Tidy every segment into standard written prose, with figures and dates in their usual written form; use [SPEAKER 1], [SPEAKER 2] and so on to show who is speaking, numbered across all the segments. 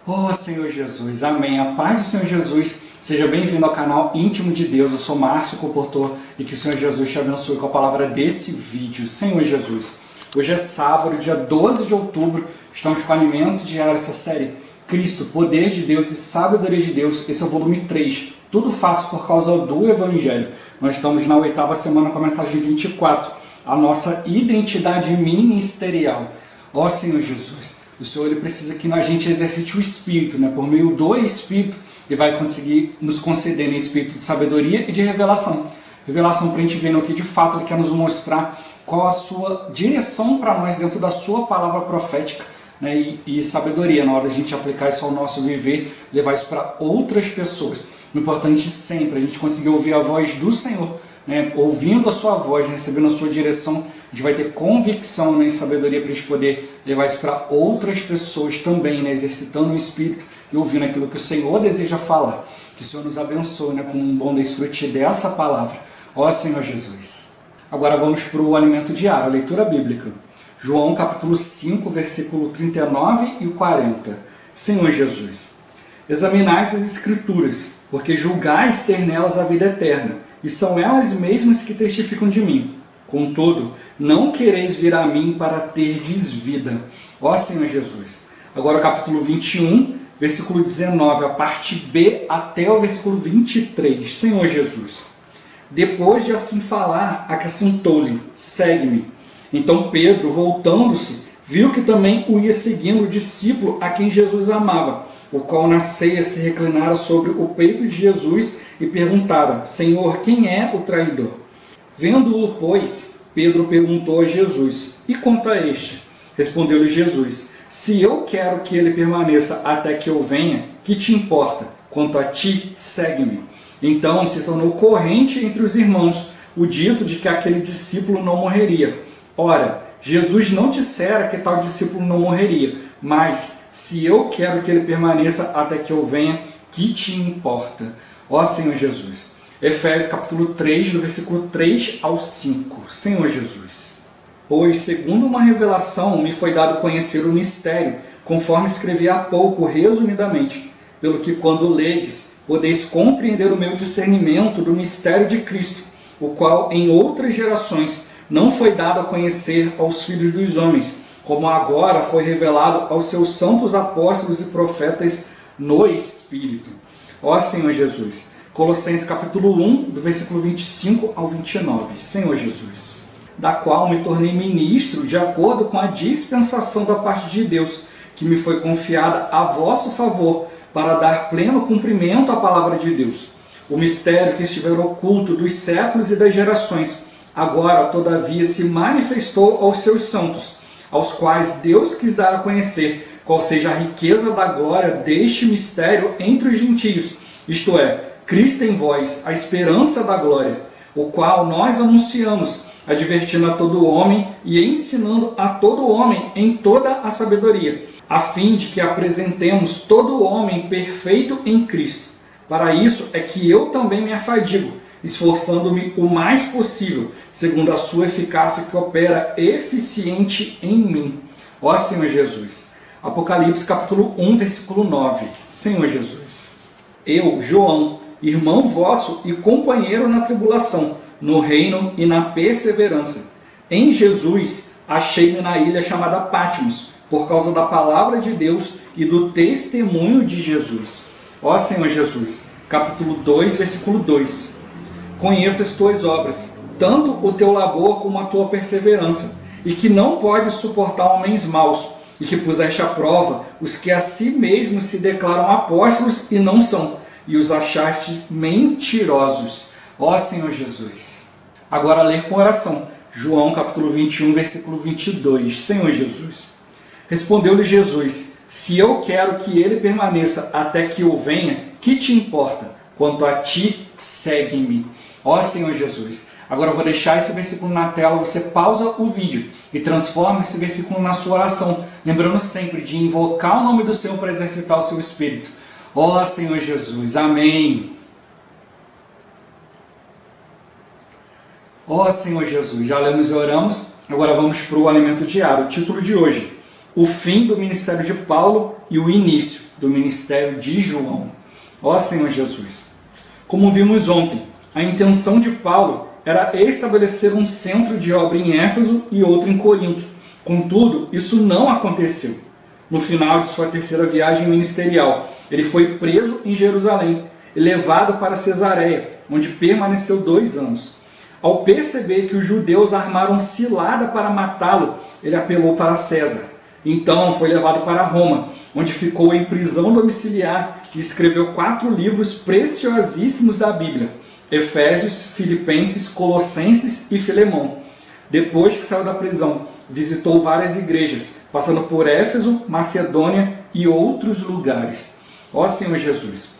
[SPEAKER 1] Oh Senhor Jesus, amém. A paz do Senhor Jesus, seja bem-vindo ao canal Íntimo de Deus. Eu sou Márcio Comportor e que o Senhor Jesus te abençoe com a palavra desse vídeo. Senhor Jesus, hoje é sábado, dia 12 de outubro, estamos com o alimento diário dessa série Cristo, Poder de Deus e Sabedoria de Deus. Esse é o volume 3, tudo faço por causa do Evangelho. Nós estamos na 8ª semana com a mensagem 24, a nossa identidade ministerial. Ó Senhor Jesus, o Senhor ele precisa que a gente exercite o Espírito, por meio do Espírito, e vai conseguir nos conceder espírito de sabedoria e de revelação. Revelação para a gente ver no que de fato Ele quer nos mostrar qual a sua direção para nós dentro da sua palavra profética, e sabedoria na hora de a gente aplicar isso ao nosso viver, levar isso para outras pessoas. O importante sempre é a gente conseguir ouvir a voz do Senhor, ouvindo a sua voz, recebendo a sua direção, a gente vai ter convicção e sabedoria para a gente poder levar isso para outras pessoas também, exercitando o Espírito e ouvindo aquilo que o Senhor deseja falar. Que o Senhor nos abençoe com um bom desfrute dessa palavra. Ó Senhor Jesus. Agora vamos para o alimento diário, a leitura bíblica. João capítulo 5, versículo 39 e 40. Senhor Jesus, examinais as Escrituras, porque julgais ter nelas a vida eterna, e são elas mesmas que testificam de mim. Contudo, não quereis vir a mim para terdes vida. Ó Senhor Jesus. Agora o capítulo 21, versículo 19, a parte B até o versículo 23. Senhor Jesus. Depois de assim falar, acrescentou-lhe, segue-me. Então Pedro, voltando-se, viu que também o ia seguindo o discípulo a quem Jesus amava, o qual na ceia se reclinara sobre o peito de Jesus e perguntara, Senhor, quem é o traidor? Vendo-o, pois, Pedro perguntou a Jesus, e quanto a este? Respondeu-lhe Jesus, se eu quero que ele permaneça até que eu venha, que te importa? Quanto a ti, segue-me. Então se tornou corrente entre os irmãos o dito de que aquele discípulo não morreria. Ora, Jesus não dissera que tal discípulo não morreria, mas se eu quero que ele permaneça até que eu venha, que te importa? Ó Senhor Jesus. Efésios capítulo 3, do versículo 3 ao 5. Senhor Jesus. Pois, segundo uma revelação, me foi dado conhecer o mistério, conforme escrevi há pouco, resumidamente, pelo que quando ledes, podeis compreender o meu discernimento do mistério de Cristo, o qual em outras gerações não foi dado a conhecer aos filhos dos homens, como agora foi revelado aos seus santos apóstolos e profetas no Espírito. Ó Senhor Jesus. Colossenses capítulo 1, do versículo 25 ao 29. Senhor Jesus. Da qual me tornei ministro de acordo com a dispensação da parte de Deus, que me foi confiada a vosso favor, para dar pleno cumprimento à palavra de Deus. O mistério que estiver oculto dos séculos e das gerações, agora, todavia, se manifestou aos seus santos, aos quais Deus quis dar a conhecer qual seja a riqueza da glória deste mistério entre os gentios, isto é, Cristo em vós, a esperança da glória, o qual nós anunciamos, advertindo a todo homem e ensinando a todo homem em toda a sabedoria, a fim de que apresentemos todo homem perfeito em Cristo. Para isso é que eu também me afadigo, esforçando-me o mais possível, segundo a sua eficácia que opera eficiente em mim. Ó Senhor Jesus. Apocalipse capítulo 1, versículo 9. Senhor Jesus. Eu, João, irmão vosso e companheiro na tribulação, no reino e na perseverança. Em Jesus achei-me na ilha chamada Patmos, por causa da palavra de Deus e do testemunho de Jesus. Ó Senhor Jesus. Capítulo 2, versículo 2. Conheço as tuas obras, tanto o teu labor como a tua perseverança, e que não podes suportar homens maus, e que puseste à prova os que a si mesmos se declaram apóstolos e não são, e os achaste mentirosos. Ó Senhor Jesus. Agora ler com oração. João capítulo 21, versículo 22. Senhor Jesus. Respondeu-lhe Jesus, se eu quero que ele permaneça até que eu venha, que te importa? Quanto a ti, segue-me. Ó Senhor Jesus. Agora eu vou deixar esse versículo na tela, você pausa o vídeo e transforma esse versículo na sua oração, lembrando sempre de invocar o nome do Senhor para exercitar o seu espírito. Ó Senhor Jesus. Amém. Ó Senhor Jesus. Já lemos e oramos, agora vamos para o alimento diário. O título de hoje, o fim do ministério de Paulo e o início. do ministério de João. Ó Senhor Jesus! Como vimos ontem, a intenção de Paulo era estabelecer um centro de obra em Éfeso e outro em Corinto. Contudo, isso não aconteceu. No final de sua terceira viagem ministerial, ele foi preso em Jerusalém e levado para Cesareia, onde permaneceu 2 anos. Ao perceber que os judeus armaram cilada para matá-lo, ele apelou para César. Então foi levado para Roma, onde ficou em prisão domiciliar e escreveu 4 livros preciosíssimos da Bíblia: Efésios, Filipenses, Colossenses e Filemão. Depois que saiu da prisão, visitou várias igrejas, passando por Éfeso, Macedônia e outros lugares. Ó Senhor Jesus!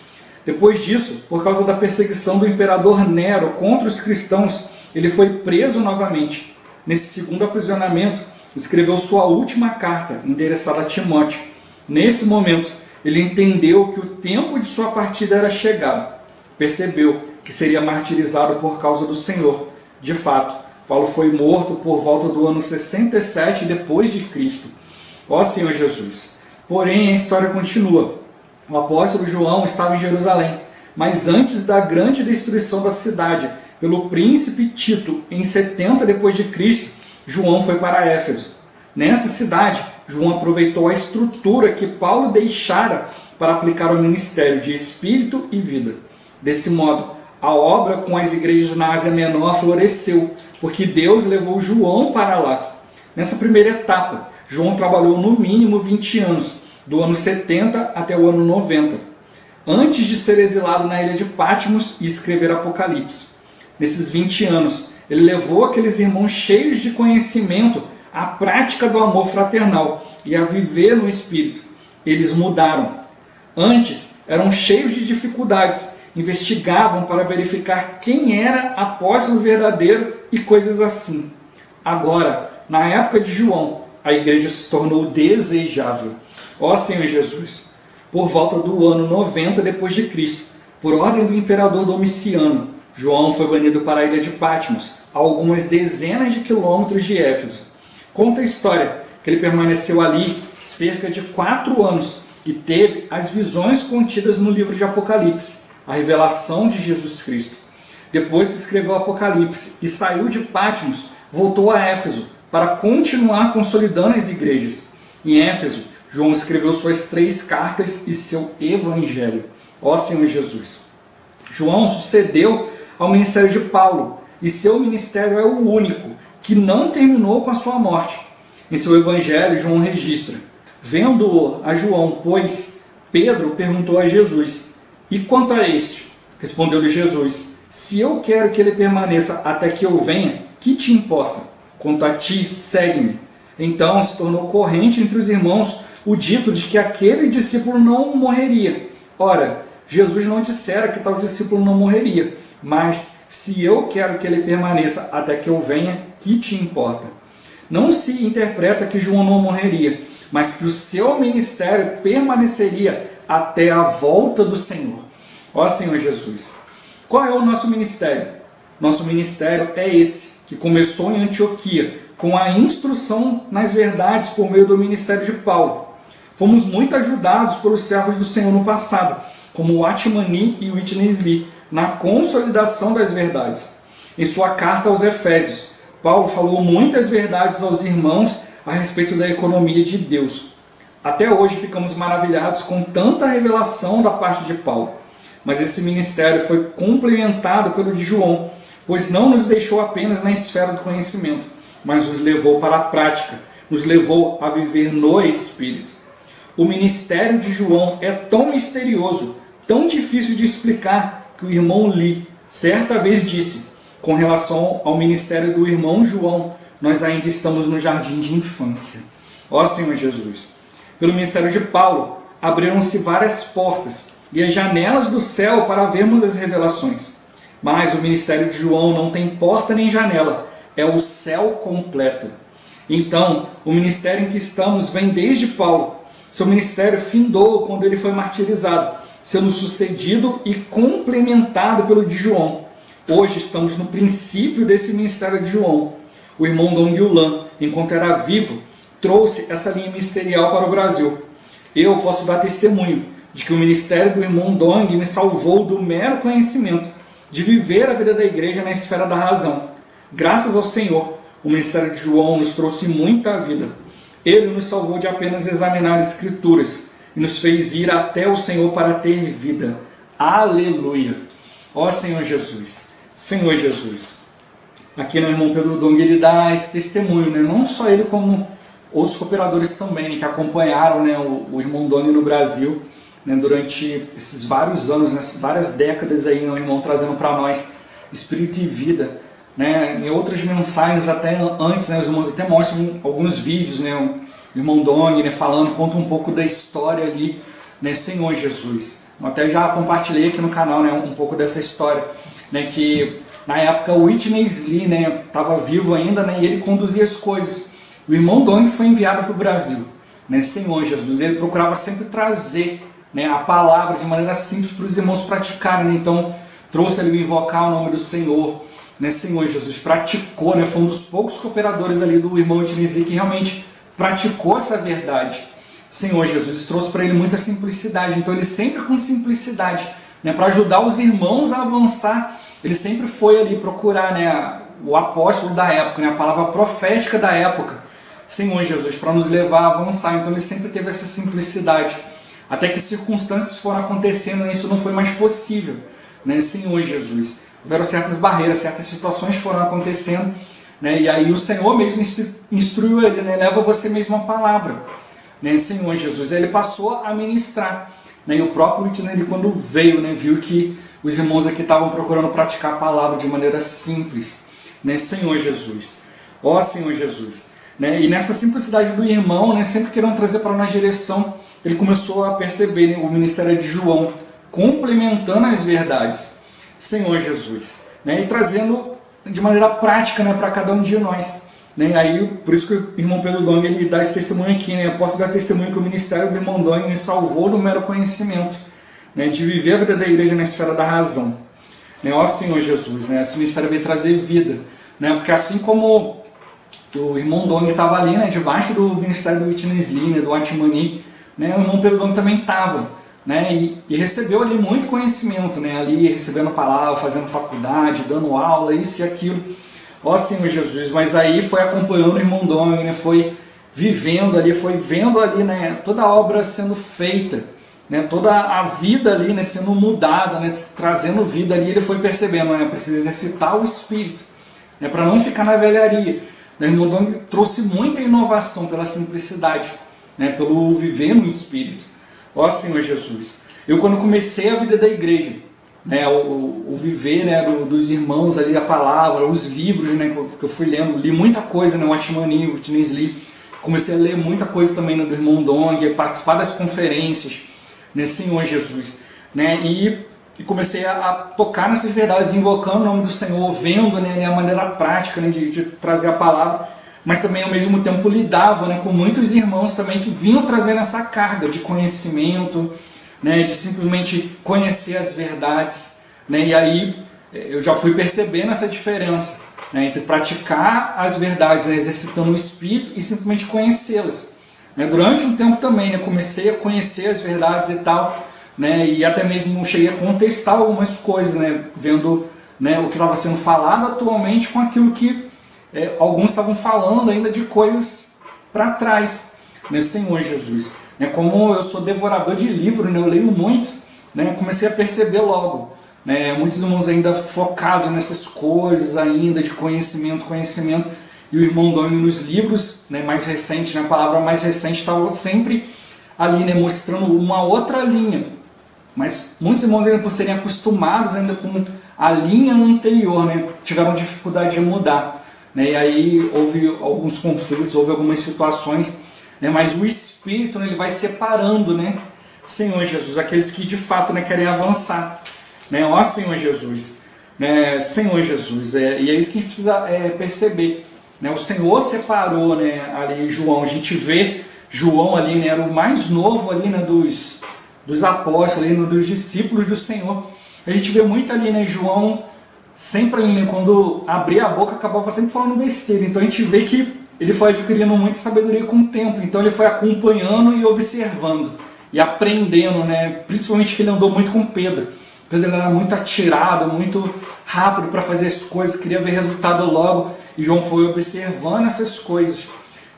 [SPEAKER 1] Depois disso, por causa da perseguição do imperador Nero contra os cristãos, ele foi preso novamente. Nesse segundo aprisionamento, escreveu sua última carta, endereçada a Timóteo. Nesse momento, ele entendeu que o tempo de sua partida era chegado. Percebeu que seria martirizado por causa do Senhor. De fato, Paulo foi morto por volta do ano 67 depois de Cristo. Ó Senhor Jesus! Porém, a história continua. O apóstolo João estava em Jerusalém, mas antes da grande destruição da cidade pelo príncipe Tito, em 70 depois de Cristo, João foi para Éfeso. Nessa cidade, João aproveitou a estrutura que Paulo deixara para aplicar o ministério de Espírito e vida. Desse modo, a obra com as igrejas na Ásia Menor floresceu, porque Deus levou João para lá. Nessa primeira etapa, João trabalhou no mínimo 20 anos, do ano 70 até o ano 90, antes de ser exilado na ilha de Patmos e escrever Apocalipse. Nesses 20 anos, ele levou aqueles irmãos cheios de conhecimento à prática do amor fraternal e a viver no Espírito. Eles mudaram. Antes, eram cheios de dificuldades, investigavam para verificar quem era apóstolo verdadeiro e coisas assim. Agora, na época de João, a igreja se tornou desejável. Ó Senhor Jesus! Por volta do ano 90 depois de Cristo, por ordem do imperador Domiciano, João foi banido para a ilha de Patmos, a algumas dezenas de quilômetros de Éfeso. Conta a história que ele permaneceu ali cerca de 4 anos e teve as visões contidas no livro de Apocalipse, a revelação de Jesus Cristo. Depois que escreveu Apocalipse e saiu de Patmos, voltou a Éfeso para continuar consolidando as igrejas. Em Éfeso, João escreveu suas 3 cartas e seu evangelho. Ó Senhor Jesus! João sucedeu ao ministério de Paulo, e seu ministério é o único que não terminou com a sua morte. Em seu evangelho, João registra: vendo-o a João, pois, Pedro perguntou a Jesus: e quanto a este? Respondeu-lhe Jesus: se eu quero que ele permaneça até que eu venha, que te importa? Quanto a ti, segue-me. Então se tornou corrente entre os irmãos o dito de que aquele discípulo não morreria. Ora, Jesus não dissera que tal discípulo não morreria, mas se eu quero que ele permaneça até que eu venha, que te importa? Não se interpreta que João não morreria, mas que o seu ministério permaneceria até a volta do Senhor. Ó Senhor Jesus! Qual é o nosso ministério? Nosso ministério é esse, que começou em Antioquia, com a instrução nas verdades por meio do ministério de Paulo. Fomos muito ajudados pelos servos do Senhor no passado, como Watmani e Witness Lee, na consolidação das verdades. Em sua carta aos Efésios, Paulo falou muitas verdades aos irmãos a respeito da economia de Deus. Até hoje ficamos maravilhados com tanta revelação da parte de Paulo. Mas esse ministério foi complementado pelo de João, pois não nos deixou apenas na esfera do conhecimento, mas nos levou para a prática, nos levou a viver no Espírito. O ministério de João é tão misterioso, tão difícil de explicar, que o irmão Lee certa vez disse: com relação ao ministério do irmão João, nós ainda estamos no jardim de infância. Ó Senhor Jesus! Pelo ministério de Paulo, abriram-se várias portas e as janelas do céu para vermos as revelações. Mas o ministério de João não tem porta nem janela, é o céu completo. Então, o ministério em que estamos vem desde Paulo. Seu ministério findou quando ele foi martirizado, sendo sucedido e complementado pelo de João. Hoje estamos no princípio desse ministério de João. O irmão Dong Yulan, enquanto era vivo, trouxe essa linha ministerial para o Brasil. eu posso dar testemunho de que o ministério do irmão Dong me salvou do mero conhecimento de viver a vida da igreja na esfera da razão. Graças ao Senhor, o ministério de João nos trouxe muita vida. Ele nos salvou de apenas examinar as Escrituras e nos fez ir até o Senhor para ter vida. Aleluia! Ó Senhor Jesus! Senhor Jesus! Aqui no irmão Pedro Dong ele dá esse testemunho, né? Não só ele como outros cooperadores também, né? Que acompanharam, né, o irmão Dong no Brasil, né? Durante esses vários anos, né? Várias décadas aí, né? O irmão trazendo para nós espírito e vida, né? Em outras mensagens até antes, né? Os irmãos até mostram alguns vídeos, né? O irmão Dong, né? Falando, conta um pouco da história ali, né? Senhor Jesus. Eu até já compartilhei aqui no canal, né? Um pouco dessa história, né? Que na época o Whitney Lee, né? Estava vivo ainda, né? E ele conduzia as coisas. O irmão Dong foi enviado para o Brasil, né? Senhor Jesus. Ele procurava sempre trazer, né, a palavra de maneira simples para os irmãos praticarem, né? Então trouxe ali o invocar o nome do Senhor, né? Senhor Jesus praticou, né? Foi um dos poucos cooperadores ali do irmão Whitney Lee que realmente praticou essa verdade. Senhor Jesus trouxe para ele muita simplicidade, então ele sempre com simplicidade, né? Para ajudar os irmãos a avançar, ele sempre foi ali procurar, né, o apóstolo da época, né, a palavra profética da época, Senhor Jesus, para nos levar a avançar. Então ele sempre teve essa simplicidade, até que circunstâncias foram acontecendo e isso não foi mais possível, né, Senhor Jesus. Houveram certas barreiras, certas situações foram acontecendo, né, e aí o Senhor mesmo instruiu ele, né, leva você mesmo a palavra, né, Senhor Jesus. Aí ele passou a ministrar, né, e o próprio Whitney, quando veio, né, viu que os irmãos aqui estavam procurando praticar a palavra de maneira simples, né, Senhor Jesus. Ó Senhor Jesus. Né, e nessa simplicidade do irmão, né, sempre querendo trazer para nós direção, ele começou a perceber, né, o ministério de João, complementando as verdades, Senhor Jesus, né, e trazendo de maneira prática, né, para cada um de nós. Né, aí, por isso que o irmão Pedro Dong ele dá esse testemunho aqui, né, eu posso dar testemunho que o ministério do irmão Dong me salvou do mero conhecimento, né, de viver a vida da igreja na esfera da razão. Né, ó Senhor Jesus, né, esse ministério veio trazer vida, né, porque assim como o irmão Dong estava ali, né, debaixo do ministério do Whitney Lee, né, do Atmani, né, o irmão Pedro Dong também estava, né, e recebeu ali muito conhecimento, né, ali recebendo palavra, fazendo faculdade, dando aula, isso e aquilo. Ó Senhor Jesus, mas aí foi acompanhando o irmão Dong, né, foi vivendo ali, foi vendo ali, né, toda a obra sendo feita, né, toda a vida ali, né, sendo mudada, né, trazendo vida ali. Ele foi percebendo, né, precisa exercitar o espírito, né, para não ficar na velharia. O irmão Dong trouxe muita inovação pela simplicidade, né, pelo viver no espírito. Ó Senhor Jesus, eu quando comecei a vida da igreja, né, o viver, né, dos irmãos ali, a palavra, os livros, né, que eu fui lendo, li muita coisa, né, o Atmani, o Whitney Lee, comecei a ler muita coisa também, né, do irmão Dong, participar das conferências, né, Senhor Jesus, né, e comecei a tocar nessas verdades, invocando o nome do Senhor, vendo, né, a maneira prática, né, de trazer a palavra, mas também ao mesmo tempo lidava, né, com muitos irmãos também que vinham trazendo essa carga de conhecimento, né, de simplesmente conhecer as verdades, né, e aí eu já fui percebendo essa diferença, né, entre praticar as verdades, né, exercitando o espírito e simplesmente conhecê-las. Né, durante um tempo também, né, comecei a conhecer as verdades e tal, né, e até mesmo cheguei a contestar algumas coisas, né, vendo, né, o que estava sendo falado atualmente com aquilo que alguns estavam falando ainda de coisas para trás, né, Senhor Jesus. Né, como eu sou devorador de livro, né, eu leio muito, né, comecei a perceber logo, né, muitos irmãos ainda focados nessas coisas ainda de conhecimento, e o irmão Dong nos livros, né, mais recentes, na palavra mais recente, estava sempre ali, né, mostrando uma outra linha. Mas muitos irmãos, ainda por serem acostumados ainda com a linha anterior, né, tiveram dificuldade de mudar. Né, e aí houve alguns conflitos, houve algumas situações, né, mas o Espírito, né, ele vai separando, né, Senhor Jesus, aqueles que de fato, né, querem avançar. Né, ó Senhor Jesus, né, Senhor Jesus, e é isso que a gente precisa perceber. Né, o Senhor separou, né, ali João, a gente vê João ali, né, era o mais novo ali, né, dos apóstolos, ali, né, dos discípulos do Senhor. A gente vê muito ali, né, João sempre ali, né, quando abria a boca acabava sempre falando besteira. Então a gente vê que ele foi adquirindo muita sabedoria com o tempo, então ele foi acompanhando e observando. e aprendendo, né? Principalmente que ele andou muito com Pedro. Pedro era muito atirado, muito rápido para fazer as coisas, queria ver resultado logo, e João foi observando essas coisas,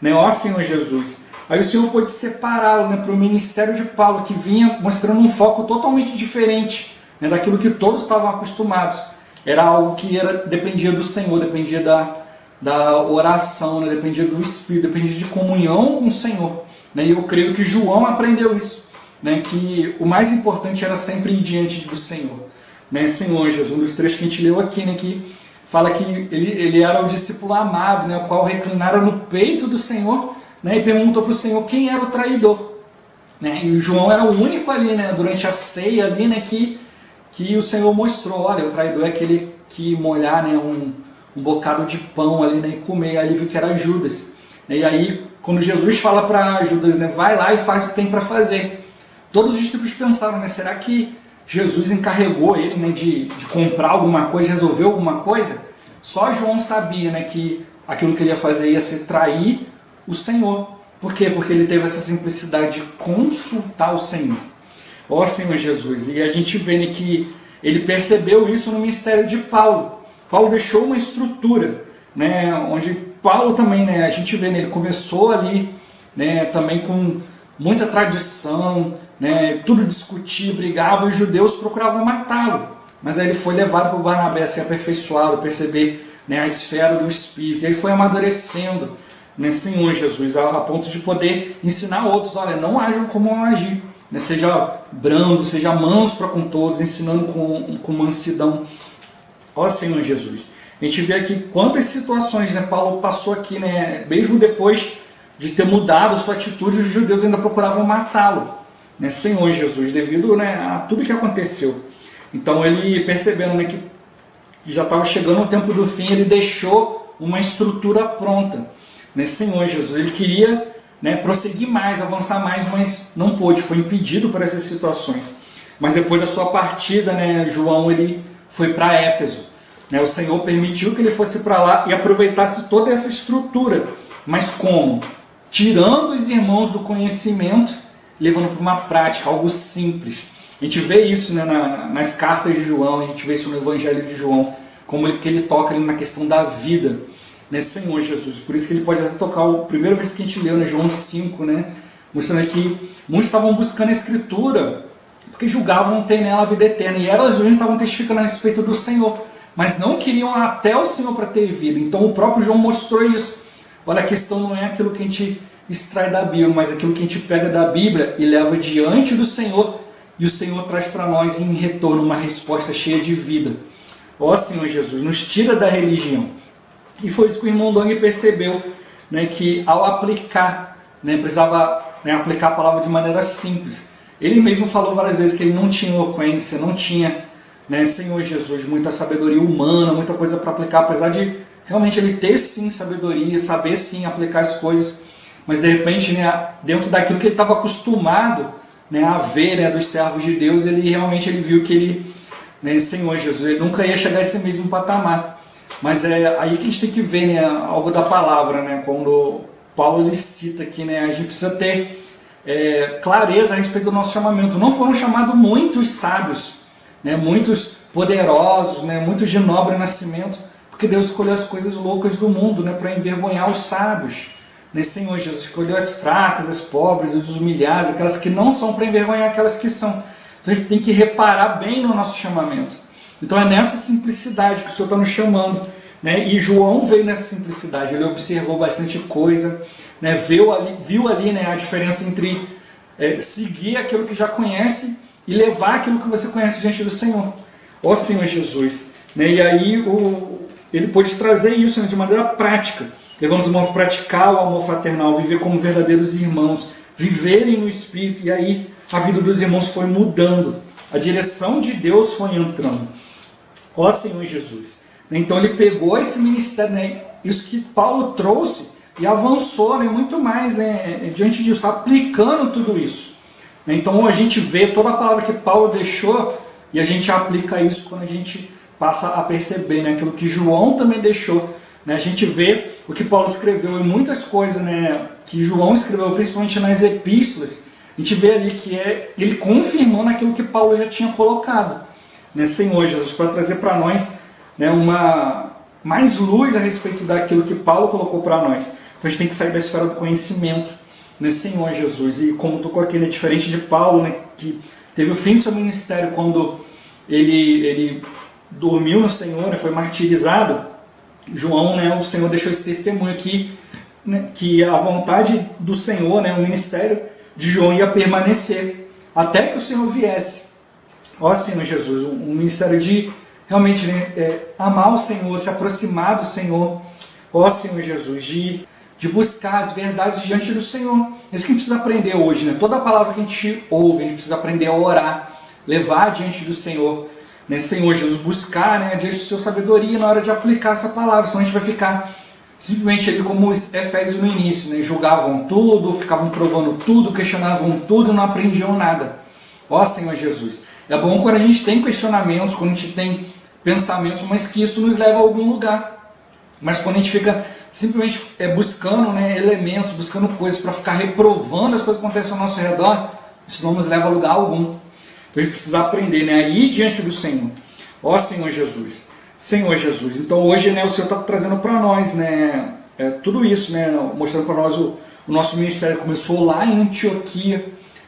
[SPEAKER 1] né? Ó Senhor Jesus. Aí o Senhor pôde separá-lo, né, para o ministério de Paulo, que vinha mostrando um foco totalmente diferente, né, daquilo que todos estavam acostumados. Era algo que dependia do Senhor, dependia da oração, né, dependia do Espírito, dependia de comunhão com o Senhor. Né, e eu creio que João aprendeu isso, né, que o mais importante era sempre ir diante do Senhor. Né, Senhor Jesus, um dos trechos que a gente leu aqui, né, que fala que ele era o discípulo amado, né, o qual reclinara no peito do Senhor, né, e perguntou para o Senhor quem era o traidor. Né, e o João era o único ali, né, durante a ceia ali, né, que o Senhor mostrou, olha, o traidor é aquele que molhar, né, um bocado de pão ali, né, e comer. Aí ele viu que era Judas. E aí, quando Jesus fala para Judas, né, vai lá e faz o que tem para fazer, todos os discípulos pensaram, né, será que Jesus encarregou ele, né, de comprar alguma coisa, resolver alguma coisa? Só João sabia, né, que aquilo que ele ia fazer ia ser trair o Senhor. Por quê? Porque ele teve essa simplicidade de consultar o Senhor. Ó Senhor Jesus, e a gente vê, né, que ele percebeu isso no ministério de Paulo. Paulo deixou uma estrutura, né, onde Paulo também, né, a gente vê, né, ele começou ali, né, também com muita tradição, né, tudo discutia, brigava, e os judeus procuravam matá-lo. Mas aí ele foi levado por Barnabé a ser aperfeiçoado, perceber, né, a esfera do Espírito, e ele foi amadurecendo, né, Senhor Jesus, a ponto de poder ensinar outros, olha, não ajam como eu agi. Né, seja brando, seja manso para com todos, ensinando com mansidão. Ó Senhor Jesus, a gente vê aqui quantas situações, né, Paulo passou aqui, né, mesmo depois de ter mudado sua atitude, os judeus ainda procuravam matá-lo, né, Senhor Jesus, devido, né, a tudo que aconteceu. Então ele, percebendo, né, que já estava chegando o tempo do fim, ele deixou uma estrutura pronta, né, Senhor Jesus, ele queria, né, prosseguir mais, avançar mais, mas não pôde, foi impedido por essas situações. Mas depois da sua partida, né, João ele foi para Éfeso. Né, o Senhor permitiu que ele fosse para lá e aproveitasse toda essa estrutura. Mas como? Tirando os irmãos do conhecimento, levando para uma prática, algo simples. A gente vê isso, né, nas cartas de João, a gente vê isso no Evangelho de João, como ele toca ali na questão da vida. Né, Senhor Jesus, por isso que ele pode até tocar a primeira vez que a gente leu, né, João 5, né, mostrando que muitos estavam buscando a Escritura porque julgavam ter nela a vida eterna, e elas mesmas estavam testificando a respeito do Senhor, mas não queriam até o Senhor para ter vida. Então o próprio João mostrou isso. Olha, a questão não é aquilo que a gente extrai da Bíblia, mas aquilo que a gente pega da Bíblia e leva diante do Senhor, e o Senhor traz para nós em retorno uma resposta cheia de vida. Ó Senhor Jesus, nos tira da religião. E foi isso que o irmão Dong percebeu, né, que ao aplicar, né, precisava, né, aplicar a palavra de maneira simples. Ele mesmo falou várias vezes que ele não tinha eloquência, não tinha, né, Senhor Jesus, muita sabedoria humana, muita coisa para aplicar, apesar de realmente ele ter sim sabedoria, saber sim aplicar as coisas, mas de repente, né, dentro daquilo que ele estava acostumado, né, a ver, né, dos servos de Deus, ele realmente viu que ele, né, Senhor Jesus, ele nunca ia chegar a esse mesmo patamar. Mas é aí que a gente tem que ver, né, algo da palavra, né, quando Paulo ele cita aqui, né, a gente precisa ter clareza a respeito do nosso chamamento. Não foram chamados muitos sábios, né, muitos poderosos, né, muitos de nobre nascimento, porque Deus escolheu as coisas loucas do mundo, né, para envergonhar os sábios. Né, Senhor Jesus escolheu as fracas, as pobres, os humilhados, aquelas que não são, para envergonhar aquelas que são. Então a gente tem que reparar bem no nosso chamamento. Então é nessa simplicidade que o Senhor está nos chamando, né? E João veio nessa simplicidade, ele observou bastante coisa, né? Viu ali, né, a diferença entre seguir aquilo que já conhece e levar aquilo que você conhece diante do Senhor. Ó Senhor Jesus, né? E aí ele pôde trazer isso, né, de maneira prática, levando os irmãos a praticar o amor fraternal, viver como verdadeiros irmãos, viverem no Espírito, e aí a vida dos irmãos foi mudando, a direção de Deus foi entrando. Ó Senhor Jesus. Então ele pegou esse ministério, né, isso que Paulo trouxe, e avançou, né, muito mais, né, diante disso, aplicando tudo isso. Então a gente vê toda a palavra que Paulo deixou, e a gente aplica isso quando a gente passa a perceber, né, aquilo que João também deixou. Né, a gente vê o que Paulo escreveu, e muitas coisas, né, que João escreveu, principalmente nas epístolas, a gente vê ali que é ele confirmando aquilo que Paulo já tinha colocado, né, Senhor Jesus, para trazer para nós, né, mais luz a respeito daquilo que Paulo colocou para nós. Então a gente tem que sair da esfera do conhecimento, né, Senhor Jesus. E como tocou aqui, né, diferente de Paulo, né, que teve o fim do seu ministério quando ele dormiu no Senhor, né, foi martirizado. João, né, o Senhor deixou esse testemunho aqui, né, que a vontade do Senhor, né, o ministério de João ia permanecer até que o Senhor viesse. Ó Senhor Jesus, um ministério de realmente, né, amar o Senhor, se aproximar do Senhor. Ó Senhor Jesus, de buscar as verdades diante do Senhor. Isso que a gente precisa aprender hoje, né? Toda a palavra que a gente ouve, a gente precisa aprender a orar, levar diante do Senhor, né? Senhor Jesus, buscar, né, diante do seu sabedoria na hora de aplicar essa palavra. Senão a gente vai ficar simplesmente ali como os Efésios no início, né? Julgavam tudo, ficavam provando tudo, questionavam tudo e não aprendiam nada. Ó Senhor Jesus, é bom quando a gente tem questionamentos, quando a gente tem pensamentos, mas que isso nos leva a algum lugar. Mas quando a gente fica simplesmente buscando, né, elementos, buscando coisas para ficar reprovando as coisas que acontecem ao nosso redor, isso não nos leva a lugar algum. Então a gente precisa aprender, né, a ir diante do Senhor. Ó Senhor Jesus, Senhor Jesus. Então hoje, né, o Senhor está trazendo para nós, né, tudo isso, né, mostrando para nós o nosso ministério. Começou lá em Antioquia,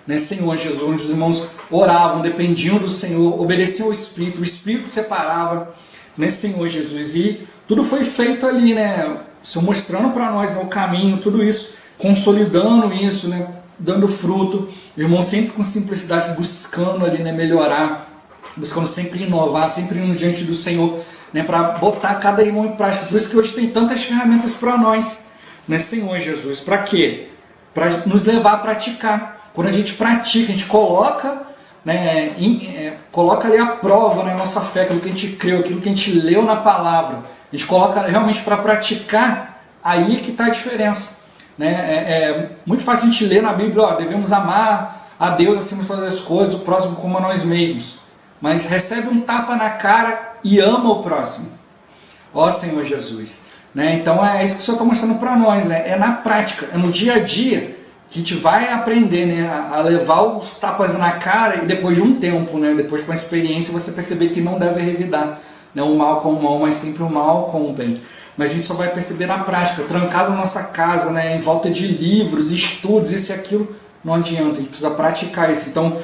[SPEAKER 1] né, Senhor Jesus, onde os irmãos oravam, dependiam do Senhor, obedeciam ao Espírito, o Espírito separava, né, Senhor Jesus. E tudo foi feito ali, né, o Senhor mostrando para nós, né, o caminho, tudo isso, consolidando isso, né, dando fruto. O irmão sempre com simplicidade, buscando ali, né, melhorar, buscando sempre inovar, sempre indo diante do Senhor, né, para botar cada irmão em prática. Por isso que hoje tem tantas ferramentas para nós, né, Senhor Jesus. Para quê? Para nos levar a praticar. Quando a gente pratica, a gente coloca, né, coloca ali a prova, né, a nossa fé, aquilo que a gente creu, aquilo que a gente leu na palavra. A gente coloca realmente para praticar, aí que está a diferença. Né? É muito fácil a gente ler na Bíblia, ó, devemos amar a Deus acima de todas as coisas, o próximo como a nós mesmos. Mas recebe um tapa na cara e ama o próximo. Ó Senhor Jesus. Né? Então é isso que o Senhor está mostrando para nós. Né? É na prática, é no dia a dia que a gente vai aprender, né, a levar os tapas na cara e depois de um tempo, né, depois com a experiência, você perceber que não deve revidar, né, o mal com o mal, mas sempre o mal com o bem. Mas a gente só vai perceber na prática, trancado na nossa casa, né, em volta de livros, estudos, isso e aquilo, não adianta, a gente precisa praticar isso. Então,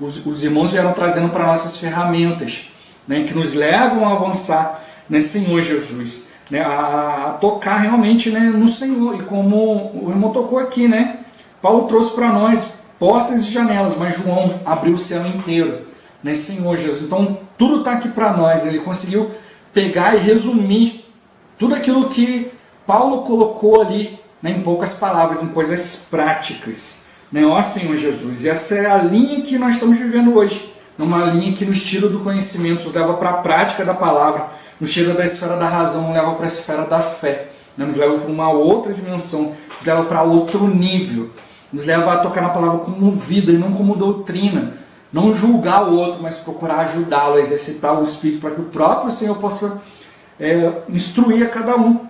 [SPEAKER 1] os irmãos vieram trazendo para nossas ferramentas, né, que nos levam a avançar, né, Senhor Jesus, né, a tocar realmente, né, no Senhor. E como o irmão tocou aqui, né, Paulo trouxe para nós portas e janelas, mas João abriu o céu inteiro, né, Senhor Jesus. Então, tudo está aqui para nós. Ele conseguiu pegar e resumir tudo aquilo que Paulo colocou ali, né, em poucas palavras, em coisas práticas. Né? Ó Senhor Jesus, e essa é a linha que nós estamos vivendo hoje. É uma linha que nos tira do conhecimento, nos leva para a prática da palavra, nos tira da esfera da razão, nos leva para a esfera da fé, né? Nos leva para uma outra dimensão, nos leva para outro nível, nos leva a tocar na palavra como vida e não como doutrina. Não julgar o outro, mas procurar ajudá-lo a exercitar o Espírito para que o próprio Senhor possa instruir a cada um.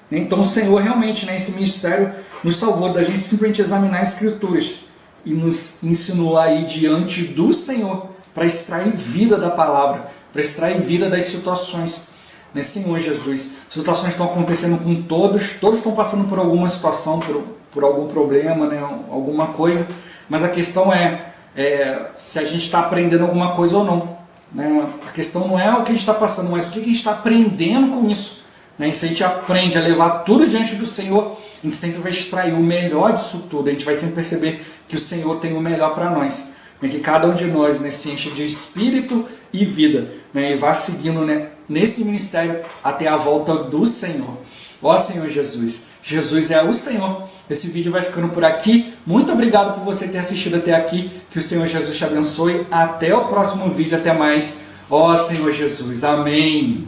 [SPEAKER 1] Então o Senhor realmente, né, esse ministério nos salvou da gente simplesmente examinar as Escrituras e nos ensinou a ir diante do Senhor para extrair vida da palavra, para extrair vida das situações. Né, Senhor Jesus, situações estão acontecendo com todos estão passando por alguma situação, por algum problema, né, alguma coisa, mas a questão se a gente está aprendendo alguma coisa ou não. Né? A questão não é o que a gente está passando, mas o que a gente está aprendendo com isso. Né? E se a gente aprende a levar tudo diante do Senhor, a gente sempre vai extrair o melhor disso tudo. A gente vai sempre perceber que o Senhor tem o melhor para nós. Né? Que cada um de nós, né, se enche de espírito e vida, né? E vá seguindo, né, nesse ministério até a volta do Senhor. Ó Senhor Jesus, Jesus é o Senhor. Esse vídeo vai ficando por aqui. Muito obrigado por você ter assistido até aqui. Que o Senhor Jesus te abençoe. Até o próximo vídeo. Até mais. Ó Senhor Jesus. Amém.